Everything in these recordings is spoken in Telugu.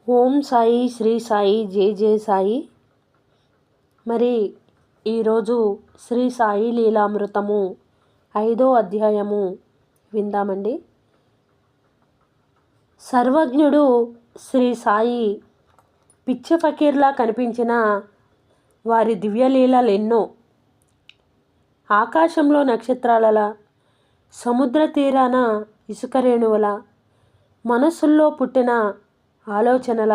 ఓం సాయి శ్రీ సాయి జై జై సాయి. మరి ఈరోజు శ్రీ సాయి లీలామృతము 5వ అధ్యాయము విందామండి. సర్వజ్ఞుడు శ్రీ సాయి పిచ్చి ఫకీర్లా కనిపించిన వారి దివ్యలీలలెన్నో. ఆకాశంలో నక్షత్రాలలా, సముద్ర తీరాన ఇసుక రేణువుల, మనస్సుల్లో పుట్టిన ఆలోచనల,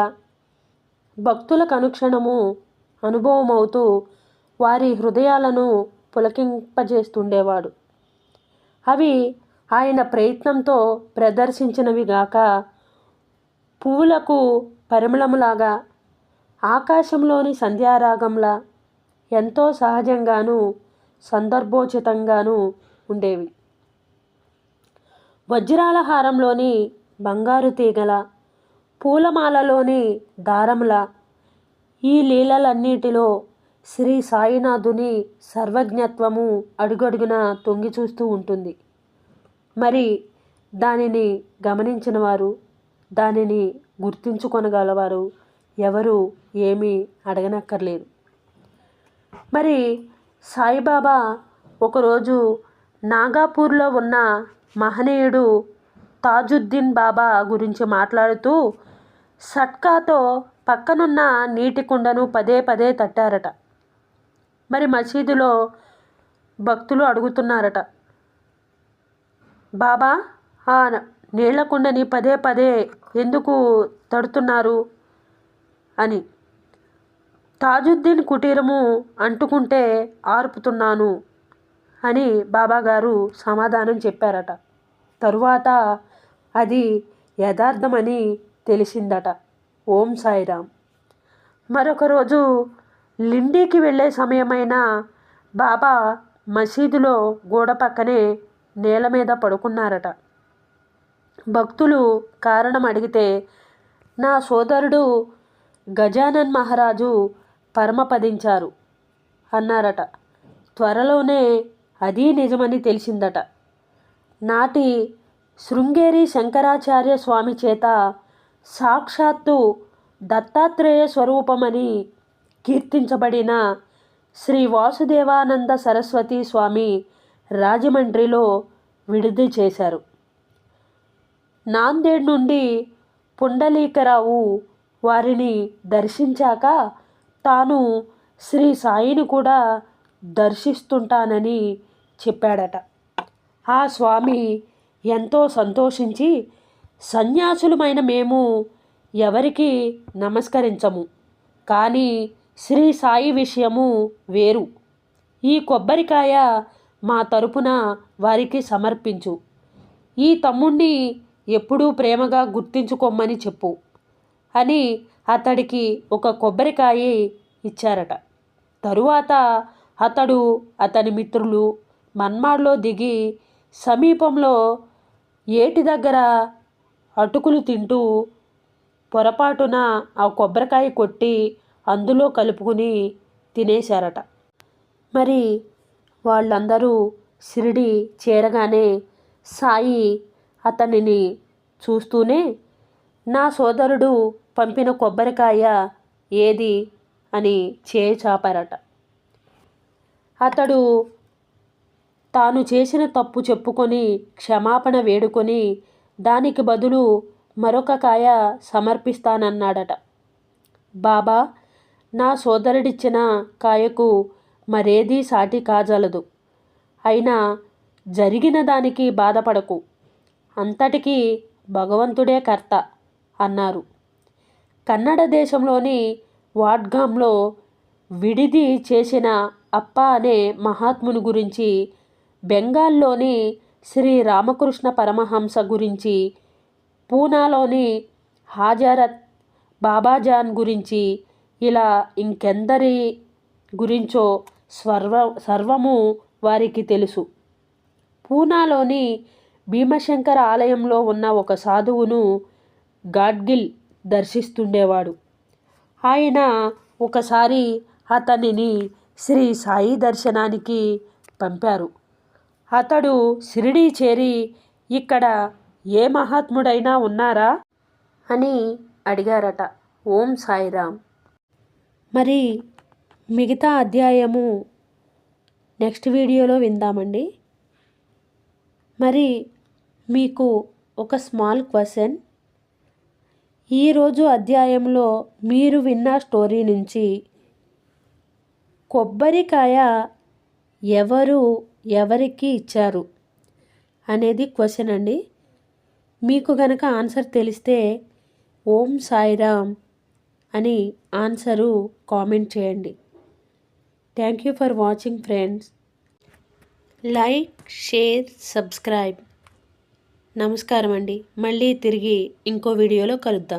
భక్తులకు అనుక్షణము అనుభవమవుతూ వారి హృదయాలను పులకింపజేస్తుండేవాడు. అవి ఆయన ప్రయత్నంతో ప్రదర్శించినవి గాక, పువ్వులకు పరిమళములాగా, ఆకాశంలోని సంధ్యారాగంలా ఎంతో సహజంగానూ సందర్భోచితంగానూ ఉండేవి. వజ్రాల హారంలోని బంగారు తీగల, పూలమాలలోని దారములా ఈ లీలలన్నిటిలో శ్రీ సాయినాథుని సర్వజ్ఞత్వము అడుగడుగున తొంగి చూస్తూ ఉంటుంది. మరి దానిని గమనించిన వారు, దానిని గుర్తించుకొనగలవారు ఎవరు ఏమీ అడగనక్కర్లేదు. మరి సాయిబాబా ఒకరోజు నాగాపూర్లో ఉన్న మహనీయుడు తాజుద్దీన్ బాబా గురించి మాట్లాడుతూ సట్కాతో పక్కనున్న నీటి కుండను పదే పదే తట్టారట. మరి మసీదులో భక్తులు అడుగుతున్నారట, బాబా, ఆ నీళ్ల కుండని పదే పదే ఎందుకు తడుతున్నారు అని. తాజుద్దీన్ కుటీరము అంటుకుంటే ఆర్పుతున్నాను అని బాబాగారు సమాధానం చెప్పారట. తరువాత అది యథార్థమని తెలిసిందట. ఓం సాయిరామ్. మరొక రోజు లిండీకి వెళ్ళే సమయమైన బాబా మసీదులో గోడ పక్కనే నేల మీద పడుకున్నారట. భక్తులు కారణం అడిగితే, నా సోదరుడు గజానన్ మహారాజు పరమపదించారు అన్నారట. త్వరలోనే అదీ నిజమని తెలిసిందట. నాటి శృంగేరి శంకరాచార్య స్వామి చేత సాక్షాత్తు దత్తాత్రేయ స్వరూపమని కీర్తించబడిన శ్రీ వాసుదేవానంద సరస్వతి స్వామి రాజమండ్రిలో విడుదల చేశారు. నాందేడ్ నుండి పుండలీకరావు వారిని దర్శించాక తాను శ్రీ సాయిని కూడా దర్శిస్తుంటానని చెప్పాడట. ఆ స్వామి ఎంతో సంతోషించి, సన్యాసులమైన మేము ఎవరికి నమస్కరించము, కానీ శ్రీ సాయి విషయము వేరు. ఈ కొబ్బరికాయ మా తరపున వారికి సమర్పించు. ఈ తమ్ముణ్ణి ఎప్పుడూ ప్రేమగా గుర్తించుకోమని చెప్పు అని అతడికి ఒక కొబ్బరికాయ ఇచ్చారట. తరువాత అతడు అతని మిత్రులు మన్మాడ్లో దిగి సమీపంలో ఏటి దగ్గర అటుకులు తింటూ పొరపాటున ఆ కొబ్బరికాయ కొట్టి అందులో కలుపుకుని తినేశారట. మరి వాళ్ళందరూ షిరిడి చేరగానే సాయి అతనిని చూస్తూనే, నా సోదరుడు పంపిన కొబ్బరికాయ ఏది అని చేయి చాపారట. అతడు తాను చేసిన తప్పు చెప్పుకొని క్షమాపణ వేడుకొని దానికి బదులు మరొక కాయ సమర్పిస్తానన్నాడట. బాబా, నా సోదరుడిచ్చిన కాయకు మరేదీ సాటి కాజలదు. అయినా జరిగిన దానికి బాధపడకు, అంతటికీ భగవంతుడే కర్త అన్నారు. కన్నడ దేశంలోని వాడ్గాంలో విడిది చేసిన అప్ప అనే మహాత్ముని గురించి, బెంగాల్లోని శ్రీ రామకృష్ణ పరమహంస గురించి, పూనాలోని హాజరత్ బాబాజాన్ గురించి, ఇలా ఇంకెందరి గురించో సర్వము వారికి తెలుసు. పూనాలోని భీమశంకర ఆలయంలో ఉన్న ఒక సాధువును గాడ్గిల్ దర్శిస్తుండేవాడు. ఆయన ఒకసారి అతనిని శ్రీ సాయి దర్శనానికి పంపారు. అతడు షిరిడీ చేరి, ఇక్కడ ఏ మహాత్ముడైనా ఉన్నారా అని అడిగారట. ఓం సాయిరామ్. మరి మిగతా అధ్యాయము నెక్స్ట్ వీడియోలో విందామండి. మరి మీకు ఒక స్మాల్ క్వశ్చన్. ఈరోజు అధ్యాయంలో మీరు విన్న స్టోరీ నుంచి కొబ్బరికాయ ఎవరికి ఇచ్చారు అనేది క్వశ్చన్ అండి. మీకు గనక ఆన్సర్ తెలిస్తే ఓం సాయిరామ్ అని ఆన్సరు కామెంట్ చేయండి. Thank you for watching friends. Like, share, subscribe. నమస్కారం అండి. మళ్ళీ తిరిగి ఇంకో వీడియోలో కలుద్దాం.